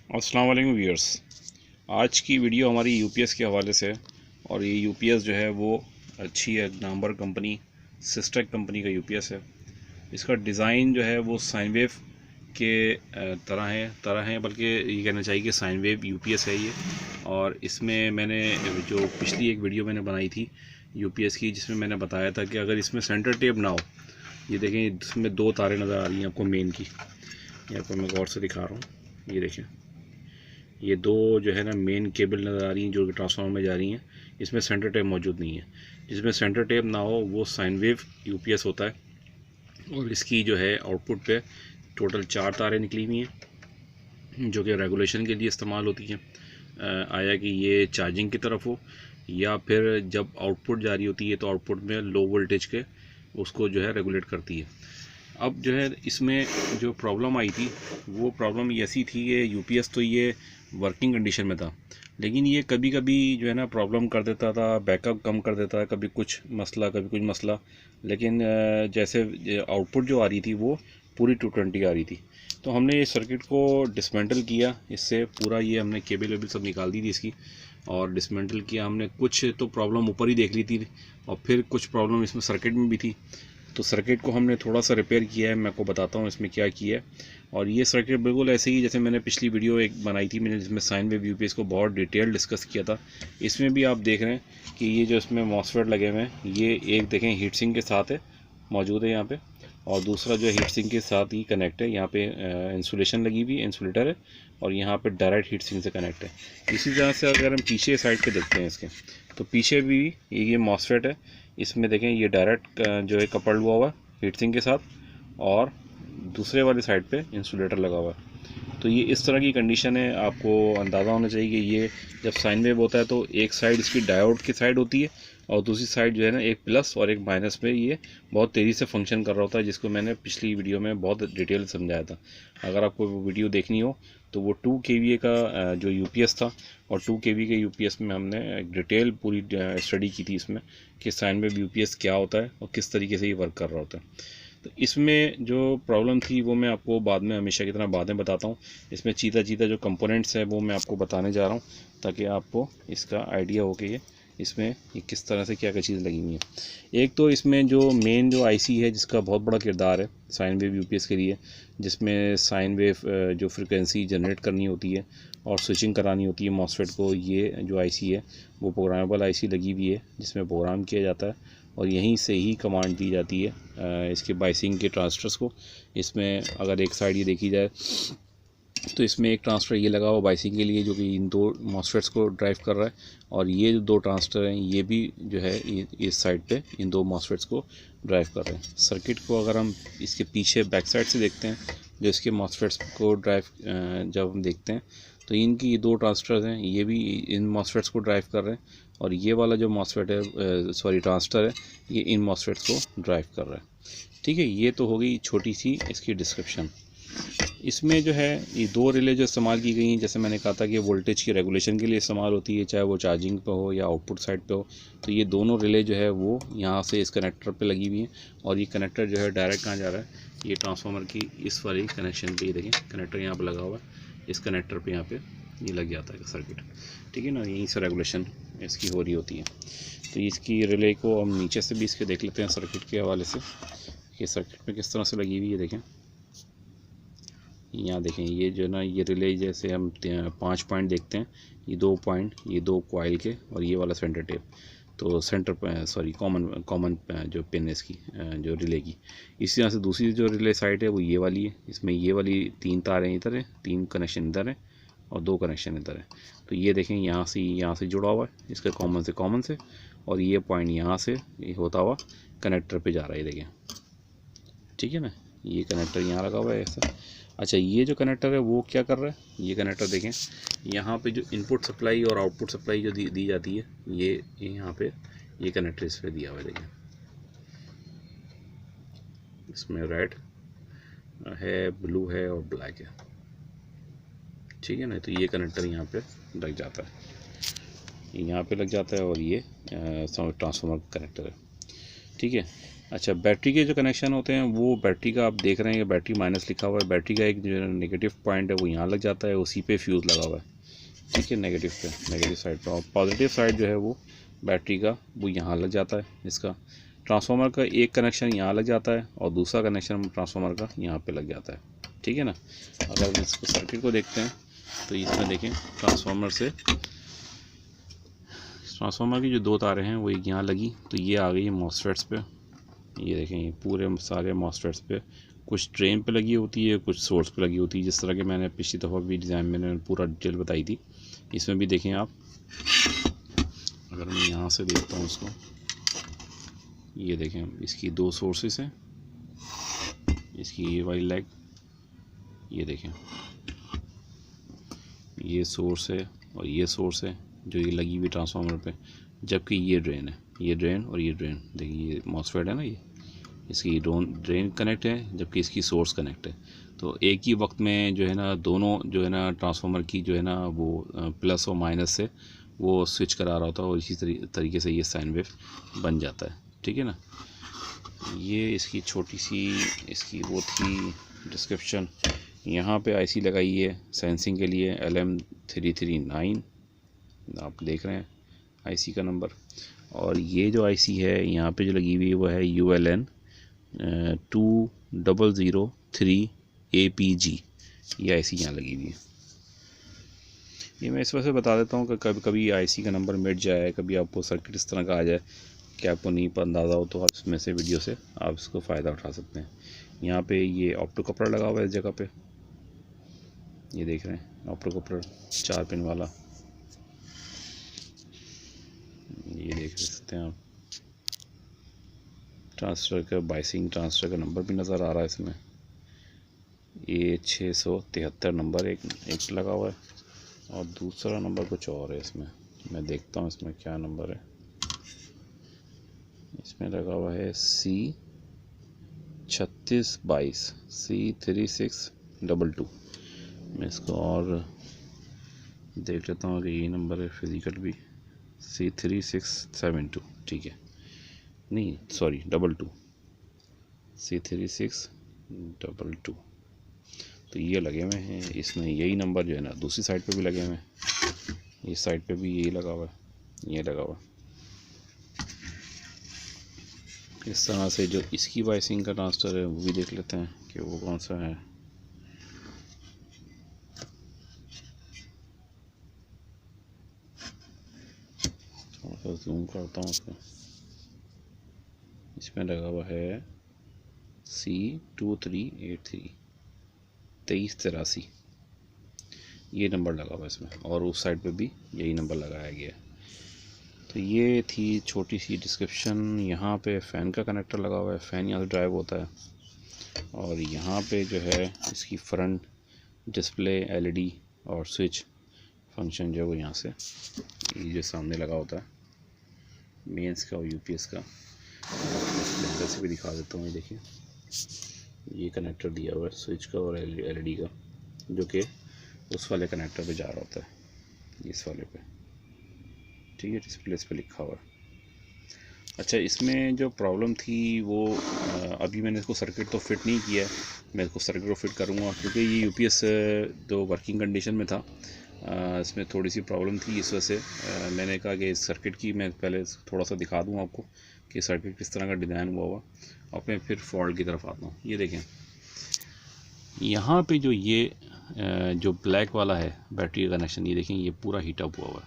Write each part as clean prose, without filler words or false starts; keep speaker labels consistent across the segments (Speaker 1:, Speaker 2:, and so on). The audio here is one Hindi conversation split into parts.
Speaker 1: अस्सलाम वालेकुम व्यूअर्स। आज की वीडियो हमारी यूपीएस के हवाले से है और ये यूपीएस जो है वो अच्छी है, नामवर कंपनी सिस्टेक कंपनी का यूपीएस है। इसका डिज़ाइन जो है वो साइन वेव के तरह है बल्कि ये कहना चाहिए कि साइन वेव यूपीएस है ये। और इसमें मैंने जो पिछली एक वीडियो मैंने बनाई थी यूपीएस की, जिसमें मैंने बताया था कि अगर इसमें सेंटर टेप ना हो, ये देखें इसमें दो तारें नज़र आ रही हैं आपको मेन की, यहाँ पर मैं गौर से दिखा रहा हूँ। ये देखें, ये दो जो है ना मेन केबल नज़र आ रही हैं जो कि ट्रांसफार्मर में जा रही हैं। इसमें सेंटर टेप मौजूद नहीं है। जिसमें सेंटर टेप ना हो वो साइन वेव यूपीएस होता है। और इसकी जो है आउटपुट पे टोटल 4 तारें निकली हुई हैं जो कि रेगुलेशन के लिए इस्तेमाल होती हैं। आया कि ये चार्जिंग की तरफ हो या फिर जब आउटपुट जारी होती है तो आउटपुट में लो वोल्टेज के उसको जो है रेगुलेट करती है। अब जो है इसमें जो प्रॉब्लम आई थी वो प्रॉब्लम ऐसी थी कि यूपीएस तो ये वर्किंग कंडीशन में था, लेकिन ये कभी कभी जो है ना प्रॉब्लम कर देता था, बैकअप कम कर देता था, कभी कुछ मसला। लेकिन जैसे आउटपुट जो आ रही थी वो पूरी 220 आ रही थी। तो हमने ये सर्किट को डिसमेंटल किया, इससे पूरा ये हमने केबल वेबल सब निकाल दी थी इसकी और डिसमेंटल किया हमने। कुछ तो प्रॉब्लम ऊपर ही देख ली थी और फिर कुछ प्रॉब्लम इसमें सर्किट में भी थी। तो सर्किट को हमने थोड़ा सा रिपेयर किया है, मैं आपको बताता हूँ इसमें क्या किया है। और ये सर्किट बिल्कुल ऐसे ही जैसे मैंने पिछली वीडियो एक बनाई थी मैंने, जिसमें साइन वेव यूपीएस को बहुत डिटेल डिस्कस किया था। इसमें भी आप देख रहे हैं कि ये जो इसमें मॉसफेट लगे हुए हैं, ये एक देखें हीट सिंक के साथ है, मौजूद है यहाँ पे, और दूसरा जो हीट सिंक के साथ ही कनेक्ट है। यहाँ पे इंसुलेशन लगी हुई है, इंसुलेटर है, और यहाँ पे डायरेक्ट हीट सिंक से कनेक्ट है। इसी तरह से अगर हम पीछे साइड पे देखते हैं इसके, तो पीछे भी ये मॉसफेट है। इसमें देखें ये डायरेक्ट जो है कपल्ड हुआ है हीट सिंक के साथ, और दूसरे वाली साइड पे इंसुलेटर लगा हुआ है। तो ये इस तरह की कंडीशन है। आपको अंदाज़ा होना चाहिए कि ये जब साइन वेव होता है तो एक साइड इसकी डायोड की साइड होती है और दूसरी साइड जो है ना एक प्लस और एक माइनस में ये बहुत तेज़ी से फंक्शन कर रहा होता है, जिसको मैंने पिछली वीडियो में बहुत डिटेल समझाया था। अगर आपको वो वीडियो देखनी हो तो वो 2 kVA का जो यूपीएस था, और 2 kV के यूपीएस में हमने एक डिटेल पूरी स्टडी की थी इसमें कि साइन वेव यूपीएस क्या होता है और किस तरीके से ये वर्क कर रहा होता है। तो इसमें जो प्रॉब्लम थी वो मैं आपको बाद में हमेशा की तरह बाद में बताता हूँ। इसमें चीता जो कंपोनेंट्स हैं वो मैं आपको बताने जा रहा हूँ, ताकि आपको इसका आइडिया हो कि ये इसमें ये किस तरह से क्या क्या चीज़ लगी हुई है। एक तो इसमें जो मेन जो आईसी है जिसका बहुत बड़ा किरदार है साइन वेव यूपीएस के लिए, जिसमें साइन वेव जो फ्रिक्वेंसी जनरेट करनी होती है और स्विचिंग करानी होती है मॉसफेट को, ये जो आईसी है वो प्रोग्रामेबल आईसी लगी हुई है जिसमें प्रोग्राम किया जाता है और यहीं से ही कमांड दी जाती है इसके बाइसिंग के ट्रांजिस्टर्स को। इसमें अगर एक साइड ये देखी जाए तो इसमें एक ट्रांजिस्टर ये लगा हुआ बाइसिंग के लिए जो कि इन दो मॉसफेट्स को ड्राइव कर रहा है, और ये जो दो ट्रांजिस्टर हैं ये भी जो है इस साइड पे इन दो मॉसफेट्स को ड्राइव कर रहे हैं। सर्किट को अगर हम इसके पीछे बैक साइड से देखते हैं जो इसके मॉसफेट्स को ड्राइव जब हम देखते हैं तो इनकी ये दो ट्रांजिस्टर हैं, ये भी इन मॉसफेट्स को ड्राइव कर रहे हैं, और ये वाला जो मॉसफेट है सॉरी ट्रांजिस्टर है ये इन मॉसफेट्स को ड्राइव कर रहा है। ठीक है, ये तो हो गई छोटी सी इसकी डिस्क्रिप्शन। इसमें जो है ये दो रिले जो इस्तेमाल की गई हैं, जैसे मैंने कहा था कि वोल्टेज की रेगुलेशन के लिए इस्तेमाल होती है, चाहे वो चार्जिंग पे हो या आउटपुट साइड पे हो। तो ये दोनों रिले जो है वो यहाँ से इस कनेक्टर पे लगी हुई हैं, और ये कनेक्टर जो है डायरेक्ट कहाँ जा रहा है, ये ट्रांसफार्मर की इस वाली कनेक्शन पे। ये देखें कनेक्टर यहाँ पर लगा हुआ है, इस कनेक्टर पर यहाँ पर ये लग जाता है सर्किट। ठीक है ना, यहीं से रेगुलेशन इसकी हो रही होती है। तो इसकी रिले को हम नीचे से भी इसके देख लेते हैं सर्किट के हवाले से कि सर्किट में किस तरह से लगी हुई है। देखें यहाँ देखें ये जो ना ये रिले, जैसे हम 5 पॉइंट देखते हैं, ये 2 पॉइंट, ये 2 कॉइल के, और ये वाला सेंटर टेप। तो सेंटर सॉरी कॉमन जो पिन है इसकी जो रिले की। इसी तरह से दूसरी जो रिले साइड है वो ये वाली है, इसमें ये वाली 3 तारें इधर है, 3 कनेक्शन इधर है और 2 कनेक्शन इधर है। तो ये देखें यहाँ से जुड़ा हुआ है इसके कॉमन से, और ये पॉइंट यहाँ से ये होता हुआ कनेक्टर पे जा रहा है। देखें ठीक है ना, ये कनेक्टर यहाँ लगा हुआ है ऐसा। अच्छा, ये जो कनेक्टर है वो क्या कर रहा है, ये कनेक्टर देखें यहाँ पे जो इनपुट सप्लाई और आउटपुट सप्लाई जो दी जाती है ये यहाँ पे ये कनेक्टर इस पर दिया हुआ है। देखें इसमें रेड है, ब्लू है और ब्लैक है। ठीक है ना, तो ये कनेक्टर यहाँ पे लग जाता है, यहाँ पे लग जाता है, और ये ट्रांसफार्मर कनेक्टर है। ठीक है, अच्छा, बैटरी के जो कनेक्शन होते हैं वो बैटरी का आप देख रहे हैं कि बैटरी माइनस लिखा हुआ है, बैटरी का एक जो नेगेटिव पॉइंट है वो यहाँ लग जाता है, उसी पे फ्यूज़ लगा हुआ है, ठीक है, नेगेटिव पे, नेगेटिव साइड पे, और पॉजिटिव साइड जो है वो बैटरी का वो यहाँ लग जाता है। इसका ट्रांसफार्मर का एक कनेक्शन यहाँ लग जाता है और दूसरा कनेक्शन ट्रांसफार्मर का यहाँ पे लग जाता है, ठीक है ना। अगर हम इसको सर्किट को देखते हैं तो इसमें देखें ट्रांसफार्मर की जो दो तारें हैं वो एक यहाँ लगी, तो ये आ गई है मॉसफेट्स पे। ये देखें, ये पूरे सारे मॉसफेट्स पे, कुछ ड्रेन पे लगी होती है, कुछ सोर्स पे लगी होती है, जिस तरह के मैंने पिछली दफ़ा भी डिज़ाइन में मैंने पूरा डिटेल बताई थी। इसमें भी देखें आप, अगर मैं यहाँ से देखता हूँ इसको, ये देखें इसकी दो सोर्सेस हैं, इसकी ये वाली लेग, ये देखें ये सोर्स है और ये सोर्स है जो ये लगी हुई ट्रांसफार्मर पे, जबकि ये ड्रेन है, ये ड्रेन और ये ड्रेन, देखिए ये मॉसफेट है ना, ये इसकी ड्रेन कनेक्ट है जबकि इसकी सोर्स कनेक्ट है। तो एक ही वक्त में जो है ना दोनों जो है ना ट्रांसफार्मर की जो है ना वो प्लस और माइनस से वो स्विच करा रहा होता है और इसी तरीके से ये साइन वेव बन जाता है, ठीक है ना। ये इसकी छोटी सी इसकी वो थी डिस्क्रिप्शन। यहाँ पे आईसी लगाई है सेंसिंग के लिए LM339, आप देख रहे हैं आईसी का नंबर। और ये जो आईसी है यहाँ पे जो लगी हुई है वो है ULN 2003 APG, ये आईसी यहाँ लगी हुई है। ये मैं इस वजह से बता देता हूँ कि कभी कभी आईसी का नंबर मिट जाए, कभी आपको सर्किट इस तरह का आ जाए कि आपको नहीं अंदाज़ा हो, तो आप इसमें से वीडियो से आप इसको फ़ायदा उठा सकते हैं। यहाँ पे ये ऑप्टो कपलर लगा हुआ है इस जगह पे, ये देख रहे हैं ऑप्टो कपलर 4 पिन वाला, ये देख सकते हैं आप। ट्रांसफ़र का बाइसिंग ट्रांसफ़र का नंबर भी नज़र आ रहा है इसमें, ये 673 नंबर एक लगा हुआ है और दूसरा नंबर कुछ और है इसमें, मैं देखता हूँ इसमें क्या नंबर है। इसमें लगा हुआ है C3622 C3622। मैं इसको और देख लेता हूँ कि ये नंबर है फिज़िकल भी C3672, ठीक है, नहीं सॉरी 22 C3622। तो ये लगे हुए हैं इसमें, यही नंबर जो है ना दूसरी साइड पे भी लगे हुए हैं, इस साइड पे भी यही लगा हुआ है, ये लगा हुआ है। इस तरह से जो इसकी वाइसिंग का ट्रांसफ़र है वो भी देख लेते हैं कि वो कौन सा है। थोड़ा सा जूम करता हूँ उसको, इसमें लगा हुआ है C2383 2383, ये नंबर लगा हुआ है इसमें, और उस साइड पे भी यही नंबर लगाया गया है। तो ये थी छोटी सी डिस्क्रिप्शन। यहाँ पे फ़ैन का कनेक्टर लगा हुआ है, फ़ैन यहाँ से ड्राइव होता है, और यहाँ पे जो है इसकी फ्रंट डिस्प्ले LED और स्विच फंक्शन जो है वो यहाँ से ये जो सामने लगा होता है मेंस का और UPS का। अंदर से भी दिखा देता हूँ, ये देखिए ये कनेक्टर दिया हुआ है स्विच का और LED का, जो कि उस वाले कनेक्टर पे जा रहा होता है, इस वाले पे, ठीक है, डिस्प्ले पे लिखा हुआ है। अच्छा, इसमें जो प्रॉब्लम थी वो अभी मैंने इसको सर्किट तो फिट नहीं किया है, मैं इसको सर्किट को फिट करूँगा क्योंकि ये UPS तो वर्किंग कंडीशन में था, इसमें थोड़ी सी प्रॉब्लम थी, इस वजह से मैंने कहा कि इस सर्किट की मैं पहले थोड़ा सा दिखा दूँ आपको कि सर्किट किस तरह का डिज़ाइन हुआ और मैं फिर फॉल्ट की तरफ आता हूँ। ये देखें यहाँ पे जो ये जो ब्लैक वाला है बैटरी का कनेक्शन, ये देखें ये पूरा हीटअप हुआ है।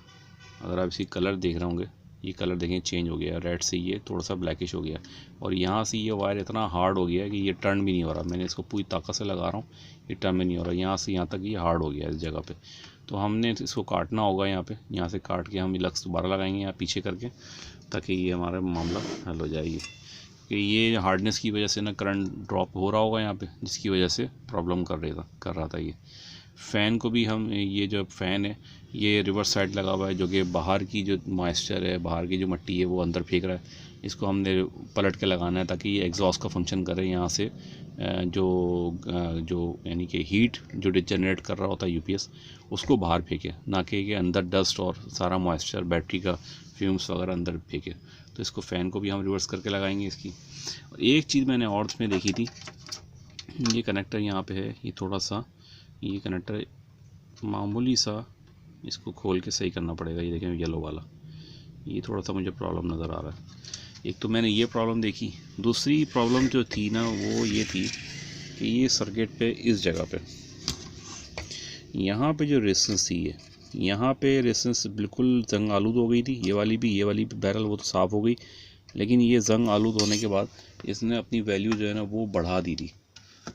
Speaker 1: अगर आप इसकी कलर देख रहे होंगे, ये कलर देखें चेंज हो गया, रेड से ये थोड़ा सा ब्लैकिश हो गया, और यहाँ से ये वायर इतना हार्ड हो गया है कि ये टर्न भी नहीं हो रहा। मैंने इसको पूरी ताकत से लगा रहा हूँ, ये टर्न भी नहीं हो रहा, यहाँ से यहाँ तक ये हार्ड हो गया है इस जगह पे। तो हमने इसको काटना होगा, यहाँ से काट के हम लक्स दोबारा लगाएंगे यहाँ पीछे करके, ताकि ये हमारा मामला हल हो जाएगी। कि ये हार्डनेस की वजह से ना करंट ड्रॉप हो रहा होगा यहाँ पे, जिसकी वजह से प्रॉब्लम कर रहा था ये। फ़ैन को भी हम, ये जो फ़ैन है ये रिवर्स साइड लगा हुआ है, जो कि बाहर की जो मॉइस्चर है, बाहर की जो मिट्टी है वो अंदर फेंक रहा है, इसको हमने पलट के लगाना है ताकि ये एग्जॉस्ट का फंक्शन करे यहाँ से। जो यानी कि हीट जो जनरेट कर रहा होता है यूपीएस, उसको बाहर फेंके, ना कि अंदर डस्ट और सारा मॉइस्चर बैटरी का फ्यूम्स वगैरह अंदर फेंके। तो इसको फ़ैन को भी हम रिवर्स करके लगाएंगे इसकी। और एक चीज़ मैंने और इसमें देखी थी, ये कनेक्टर यहाँ पे है, ये थोड़ा सा ये कनेक्टर मामूली सा इसको खोल के सही करना पड़ेगा। ये देखें येलो वाला, ये थोड़ा सा मुझे प्रॉब्लम नज़र आ रहा है। एक तो मैंने ये प्रॉब्लम देखी, दूसरी प्रॉब्लम जो थी ना वो ये थी कि ये सर्किट पे इस जगह पे यहाँ पे जो रेजिस्टेंस थी, यहाँ पे रेजिस्टेंस बिल्कुल जंग आलूद हो गई थी। ये वाली भी बैरल वो तो साफ़ हो गई, लेकिन ये जंग आलूद होने के बाद इसने अपनी वैल्यू जो है ना वो बढ़ा दी थी।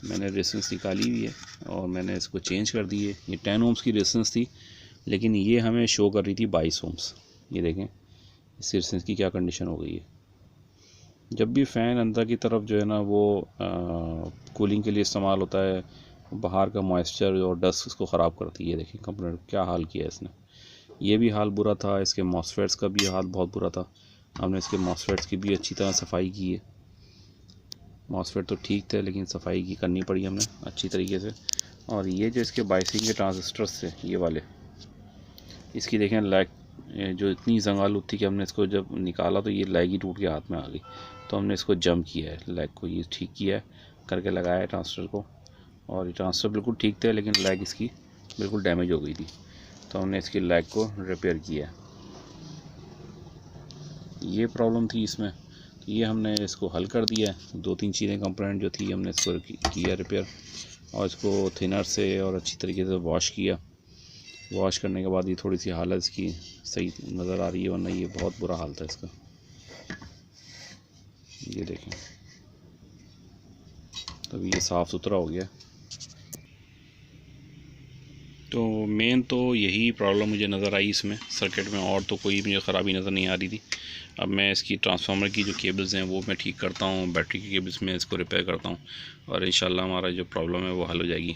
Speaker 1: मैंने रेजिस्टेंस निकाली हुई है और मैंने इसको चेंज कर दी है। ये 10 ओम्स की रेजिस्टेंस थी, लेकिन ये हमें शो कर रही थी 22 ओम्स। ये देखें इस रेजिस्टेंस की क्या कंडीशन हो गई है। जब भी फ़ैन अंदर की तरफ जो है ना वो कूलिंग के लिए इस्तेमाल होता है, बाहर का मॉइस्चर और डस्ट इसको ख़राब करती है। देखिए कंपोनेंट क्या हाल किया है इसने। ये भी हाल बुरा था, इसके मॉसफेट्स का भी हाल बहुत बुरा था। हमने इसके मॉसफेट्स की भी अच्छी तरह सफाई की है। मॉसफेट तो ठीक थे, लेकिन सफाई की करनी पड़ी हमने अच्छी तरीके से। और ये जो इसके बाइसिंग के ट्रांजिस्टर्स थे ये वाले, इसकी देखें लैग जो इतनी जंगालूद थी कि हमने इसको जब निकाला तो ये लैग ही टूट के हाथ में आ गई। तो हमने इसको जम किया है, लैग को ये ठीक किया है, करके लगाया है ट्रांजिस्टर को। और ये ट्रांजिस्टर बिल्कुल ठीक थे, लेकिन लैग इसकी बिल्कुल डैमेज हो गई थी। तो हमने इसकी लैग को रिपेयर किया है। ये प्रॉब्लम थी इसमें, तो ये हमने इसको हल कर दिया है। 2-3 चीज़ें कंपोनेंट जो थी हमने इसको किया रिपेयर, और इसको थिनर से और अच्छी तरीके से वॉश किया। वॉश करने के बाद ये थोड़ी सी हालत इसकी सही नज़र आ रही है, वरना ये बहुत बुरा हाल था इसका। ये देखें तब ये साफ़ सुथरा हो गया। तो मेन तो यही प्रॉब्लम मुझे नज़र आई इसमें सर्किट में, और तो कोई मुझे ख़राबी नज़र नहीं आ रही थी। अब मैं इसकी ट्रांसफार्मर की जो केबल्स हैं वो मैं ठीक करता हूँ, बैटरी की केबल्स में इसको रिपेयर करता हूँ, और इंशाल्लाह हमारा जो प्रॉब्लम है वो हल हो जाएगी।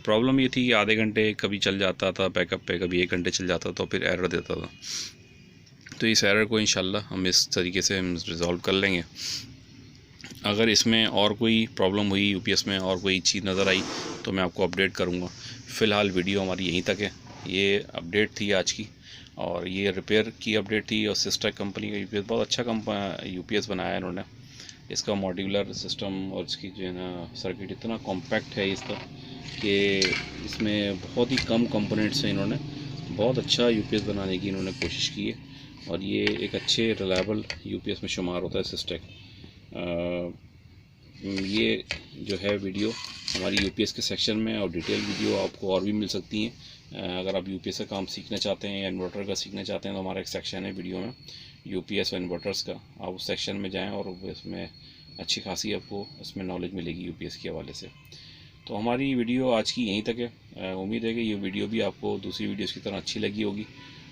Speaker 1: प्रॉब्लम ये थी कि आधे घंटे कभी चल जाता था बैकअप पे, कभी 1 घंटे चल जाता था, तो फिर एरर देता था। तो इस एरर को इंशाल्लाह हम इस तरीके से हम रिज़ॉल्व कर लेंगे। अगर इसमें और कोई प्रॉब्लम हुई, यूपीएस में और कोई चीज़ नज़र आई, तो मैं आपको अपडेट करूँगा। फ़िलहाल वीडियो हमारी यहीं तक है। ये अपडेट थी आज की, और ये रिपेयर की अपडेट थी। और सिस्टेक कंपनी का यूपीएस बहुत अच्छा यूपीएस बनाया है इन्होंने। इसका मॉड्यूलर सिस्टम और इसकी जो है ना सर्किट इतना कॉम्पैक्ट है इसका कि इसमें बहुत ही कम कंपोनेंट्स हैं। इन्होंने बहुत अच्छा यूपीएस बनाने की इन्होंने कोशिश की है, और ये एक अच्छे रिलायबल यूपीएस में शुमार होता है सिस्टेक। ये जो है वीडियो हमारी यूपीएस के सेक्शन में, और डिटेल वीडियो आपको और भी मिल सकती हैं। अगर आप यूपीएस का काम सीखना चाहते हैं या इन्वर्टर का सीखना चाहते हैं, तो हमारा एक सेक्शन है वीडियो में यूपीएस और इन्वर्टर्स का। आप उस सेक्शन में जाएं और इसमें अच्छी खासी आपको इसमें नॉलेज मिलेगी यूपीएस के हवाले से। तो हमारी वीडियो आज की यहीं तक है। उम्मीद है कि ये वीडियो भी आपको दूसरी वीडियोज़ की तरह अच्छी लगी होगी।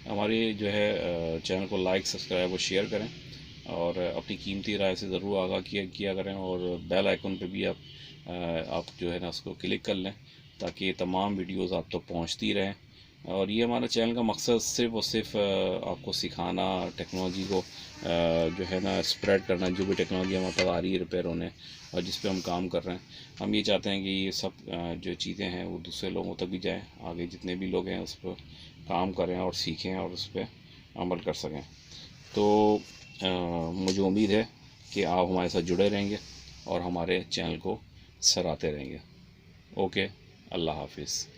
Speaker 1: हमारे जो है चैनल को लाइक, सब्सक्राइब और शेयर करें, और अपनी कीमती राय से ज़रूर आगाह किया करें। और बेल आइकन पे भी आप जो है ना उसको क्लिक कर लें, ताकि तमाम वीडियोस आप तक पहुंचती रहें। और ये हमारा चैनल का मकसद सिर्फ़ और सिर्फ आपको सिखाना, टेक्नोलॉजी को जो है ना स्प्रेड करना। जो भी टेक्नोलॉजी हमारे पास आ रही है रिपेयर होने और जिस पे हम काम कर रहे हैं, हम ये चाहते हैं कि ये सब जो चीज़ें हैं वो दूसरे लोगों तक भी जाएँ। आगे जितने भी लोग हैं उस पर काम करें और सीखें और उस पर अमल कर सकें। तो मुझे उम्मीद है कि आप हमारे साथ जुड़े रहेंगे और हमारे चैनल को सराहते रहेंगे। ओके, अल्लाह हाफिज़।